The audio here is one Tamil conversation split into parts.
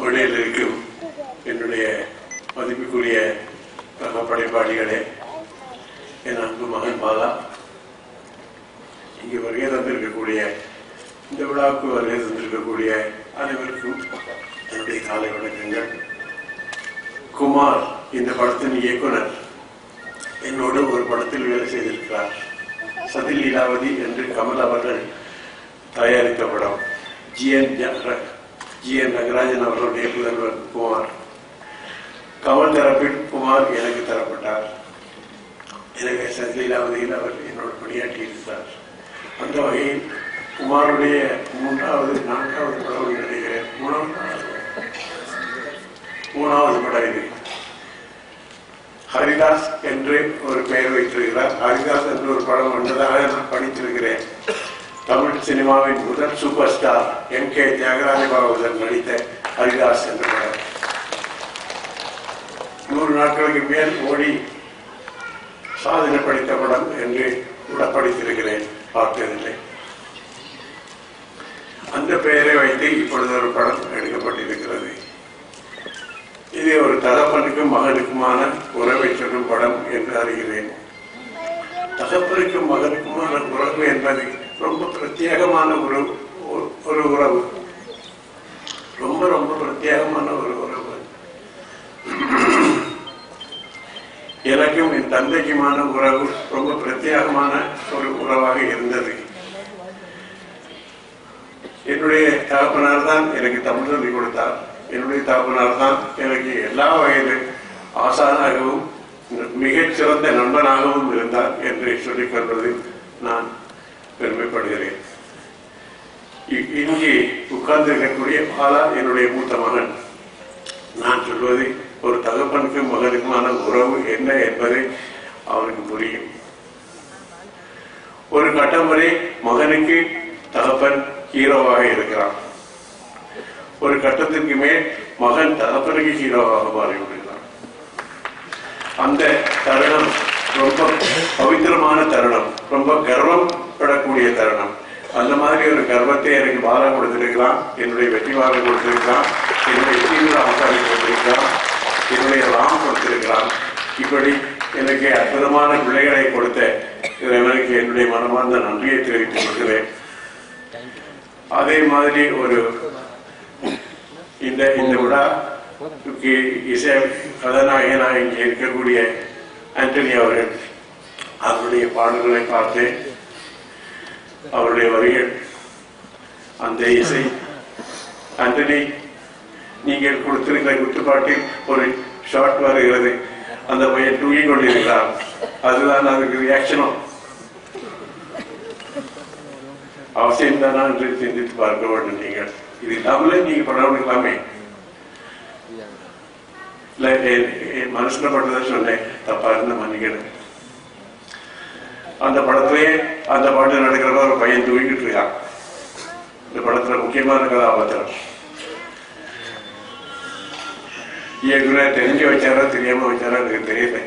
ஒளியில் இருக்கும் என்னுடைய மதிப்புக்குரிய படைப்பாளிகளே, என் அன்பு மகன் பாலா, இங்கு வருகை தந்திருக்கக்கூடிய இந்த விழாவுக்கு வருகை தந்திருக்கக்கூடிய அனைவருக்கும் என்னுடைய காலை வணக்கங்கள். குமார் இந்த படத்தின் இயக்குனர் என்னோடு ஒரு படத்தில் வேலை செய்திருக்கிறார். சதில் லீலாவதி என்று கமல் அவர்கள் தயாரித்த படம். ஜி.என். ரங்கராஜன் அவர்களுடைய புதல்வர் குமார். கமல் தரப்பில் குமார் எனக்கு தரப்பட்டார். எனவே சதில் லீலாவதியில் அவர் என்னோடு பணியாற்றி இருக்கிறார். அந்த வகையில் குமாருடைய நான்காவது படம் நினைக்கிறேன், மூணாவது படம் இது. ஹரிதாஸ் என்று ஒரு பெயர் வைத்திருக்கிறார். ஹரிதாஸ் என்று ஒரு படம் வந்ததாக நான் படித்திருக்கிறேன். தமிழ் சினிமாவின் முதல் super star M. K. Thyagaraja Bhagavathar நடித்த ஹரிதாஸ் என்ற படம் 100 நாட்களுக்கு மேல் ஓடி சாதனை படைத்த படம் என்று கூட படித்திருக்கிறேன், பார்த்ததில்லை. அந்த பெயரை வைத்து இப்பொழுது ஒரு படம் எடுக்கப்பட்டிருக்கிறது. இது ஒரு தகப்பனுக்கும் மகனுக்குமான உறவை சொல்லும் படம் என்று அறிகிறேன். தகப்பனுக்கும் மகனுக்குமான உறவு என்பது ரொம்ப பிரத்யேகமான ஒரு உறவு, ரொம்ப ரொம்ப பிரத்யேகமான ஒரு உறவு. எனக்கும் என் தந்தைக்குமான உறவு ரொம்ப பிரத்யேகமான ஒரு உறவாக இருந்தது. என்னுடைய தகப்பனார் தான் எனக்கு தமிழ் சொல்லிக் கொடுத்தார். என்னுடைய தகப்பனார் தான் எனக்கு எல்லா வகையிலும் ஆசானாகவும் மிகச்சிறந்த நண்பனாகவும் இருந்தார் என்று சொல்லிக் கொள்வதில் நான் பெருமைப்படுகிறேன். இங்கே உட்கார்ந்திருக்கக்கூடிய பாலா என்னுடைய மூத்த மகன். நான் சொல்வது ஒரு தகப்பனுக்கும் மகனுக்குமான உறவு என்ன என்பதை அவனுக்கு புரியும். ஒரு கட்டம் வரை மகனுக்கு தகப்பன் ஹீரோவாக இருக்கிறான். ஒரு கட்டத்திற்கு மேல் மகன் தகப்பனுக்கு ஹீரோவாக மாறிவிடுகிறான். அந்த தருணம் ரொம்ப பவித்திரமான தருணம், ரொம்ப கர்வம் படக்கூடிய தருணம். அந்த மாதிரி ஒரு கர்வத்தை எனக்கு பாலா கொடுத்திருக்கிறான், என்னுடைய வெற்றிவாரம் கொடுத்திருக்கிறான், என்னுடைய சீனிவாசாரி கொடுத்திருக்கிறான், என்னுடைய ராம் கொடுத்திருக்கிறான். இப்படி எனக்கு அற்புதமான பிள்ளைகளை கொடுத்த எனக்கு என்னுடைய மனமார்ந்த நன்றியை தெரிவித்துக் கொள்கிறேன். அதே மாதிரி ஒரு இந்த விழாவுக்கு இசை கதாநாயகனாக இங்கே இருக்கக்கூடிய ஆண்டனி அவர்கள், அவருடைய பாடல்களை பார்த்து அவருடைய வரிகள், அந்த இசை. ஆண்டனி, நீங்கள் கொடுத்திருக்கிற குத்துப்பாட்டில் ஒரு ஷாட் வருகிறது, அந்த பையன் தூங்கிக் கொண்டிருக்கிறார், அதுதான் அதுக்கு ரியாக்ஷனும் அவசியம் தானா என்று சிந்தித்து பார்க்க வேண்டும். நீங்கள் இது இல்லாமலே நீங்க படம் எடுக்கலாமே. மனசுல பட்டதை சொன்னேன், தப்பா இருந்த மன்னிக்கணும். அந்த படத்திலேயே அந்த பாட்டு நடக்கிறப்ப ஒரு பையன் தூங்கிட்டு இருக்கான். இந்த படத்துல முக்கியமான கதாபாத்திரம். இயக்குனர் தெரிஞ்சு வச்சாரா தெரியாம வச்சாரா எனக்கு தெரியல.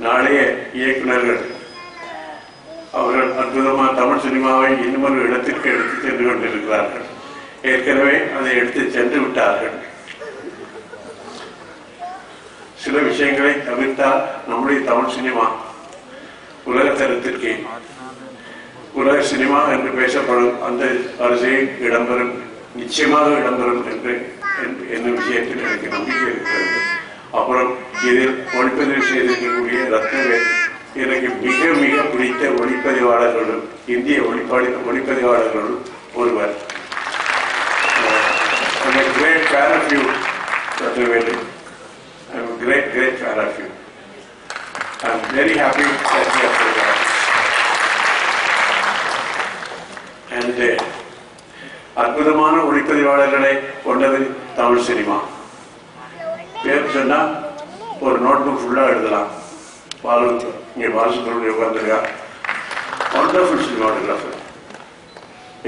நாளைய இயக்குநர்கள் அவர்கள் அற்புதமா தமிழ் சினிமாவை இன்னும் ஒரு இடத்திற்கு எடுத்து சென்று கொண்டிருக்கிறார்கள். ஏற்கனவே அதை எடுத்து சென்று விட்டார்கள். சில விஷயங்களை தவிர்த்தால் நம்முடைய தமிழ் சினிமா உலக தரத்திற்கு, உலக சினிமா என்று பேசப்படும் அந்த வரிசையில் இடம்பெறும், நிச்சயமாக இடம்பெறும் என்று என்னும் விஷயத்தில் எனக்கு நம்பிக்கை இருக்கிறது. அப்புறம் இதில் ஒளிப்பதிவு செய்திருக்கக்கூடிய ரத்னவேல் எனக்கு மிக மிக பிடித்த ஒளிப்பதிவாளர்களும் இந்திய ஒளிப்பதிவாளர்களும் ஒருவர். I'm a great fan of you, Ratnavelu. I'm a great fan of you. I'm very happy that you are here. And அற்புதமான ஒளிப்பதிவாளர்களை கொண்டது தமிழ் சினிமா. பேர் சொன்னா ஒரு நோட்புக் ஃபுல்லா எழுதலாம். இங்கே பாலசுப்ரமணியம் உட்கார்ந்துருக்கா, வண்டர்ஃபுல் சினிமாட்டோகிராஃபர்.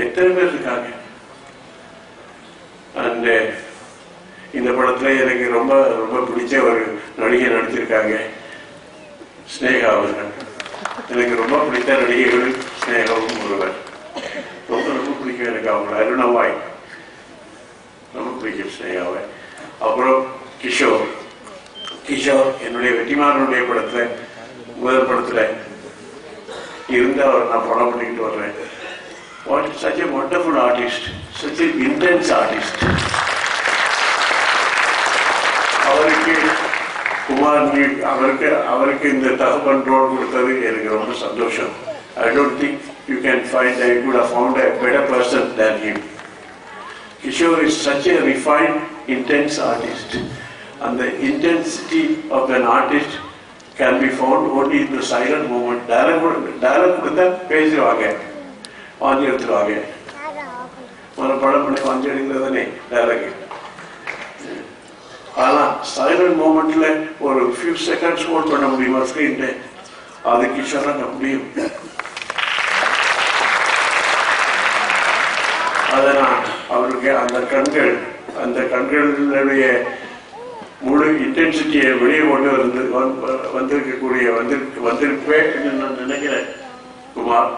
எத்தனை பேர் இருக்காங்க. அண்ட் இந்த படத்துல எனக்கு ரொம்ப ரொம்ப பிடிச்ச ஒரு நடிகை நடிச்சிருக்காங்க, ஸ்னேகா அவர்கள். எனக்கு ரொம்ப பிடித்த நடிகைகள் ஸ்னேகாவும் ஒருவர். ரொம்ப ரொம்ப பிடிக்கும் எனக்கு. எனக்கு அவங்கள அருணவாய் ரொம்ப பிடிக்கும் ஸ்னேகாவை. அப்புறம் கிஷோர் என்னுடைய வெற்றிமாறனுடைய படத்துல முதல் படத்துல இருந்து அவர் நான் படம் பண்ணிக்கிட்டு வர்றேன். such a wonderful artist, such an intense artist. அவருக்கு குமார் அவருக்கு இந்த டஃப் கண்ட்ரோல் கொடுத்தது எனக்கு ரொம்ப சந்தோஷம். I don't think you can find, I could have found a better person than him. Kishore is such a refined, intense artist, and the intensity of an artist can be found only in the silent moment. Dialogue கொடுத்தா பேசுவாங்க, வாங்கி எடுத்துருவாங்க. ஒரு படம் பண்ணி வாங்கி எடுக்கிறதானே dialogue. ஆனா சைலண்ட் மூமெண்ட்ல ஒரு ஃபியூ செகண்ட்ஸ் ஹோல்ட் பண்ண முடியுமா ஸ்கிரீன்ல? அது கிஷோராக முடியும். அதனால் அவருக்கு அந்த கண்களுடைய முழு இன்டென்சிட்டியை வெளியே கொண்டு வந்திருப்பேன் நான் நினைக்கிறேன். குமார்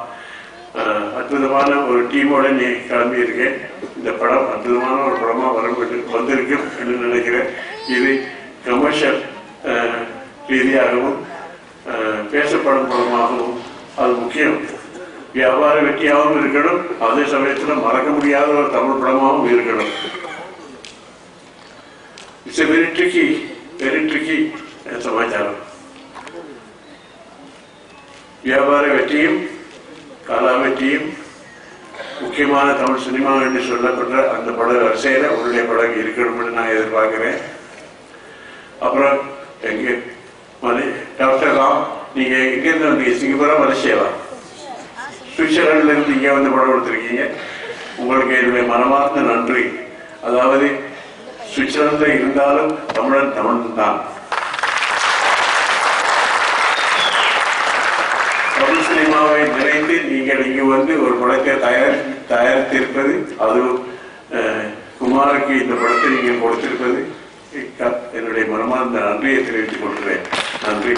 அற்புதமான ஒரு டீமோட நீ கிளம்பி இருக்கேன். இந்த படம் அற்புதமான ஒரு படமா வந்திருக்கும் என்று நினைக்கிறேன். இது கமர்ஷியல் ரீதியாகவும் பேசப்படும் படமாகவும் அது முக்கியம். வியாபார வெற்றியாகவும் இருக்கணும், அதே சமயத்தில் மறக்க முடியாத ஒரு தமிழ் படமாகவும் இருக்கணும். இட்ஸ் எ வெரி ட்ரிக்கி சமாச்சாரம். வியாபார வெற்றியும் கலா வெற்றியும் முக்கியமான தமிழ் சினிமா என்று சொல்லப்பட்ட அந்த பட வரிசையில உங்களுடைய படம் இருக்கணும்னு நான் எதிர்பார்க்கிறேன். அப்புறம் எங்க டாக்டர் ராம், நீங்க எங்கிருந்து வந்தீங்க? சிங்கப்பூரா, மலேசியாவா? சுவிட்சர்லாந்துல இருந்து இங்க வந்து படம் கொடுத்துருக்கீங்க. உங்களுக்கு என்னுடைய மனமார்ந்த நன்றி. அதாவது சுவிட்சர்லாந்துல இருந்தாலும் தமிழன் தான். தமிழ் சினிமாவை நினைத்து நீங்கள் இங்கு வந்து ஒரு படத்தை தயாரித்திருப்பது, அதுவும் குமாருக்கு இந்த படத்தை நீங்கள் கொடுத்திருப்பது என்னுடைய மனமார்ந்த நன்றியை தெரிவித்துக் கொள்கிறேன். நன்றி.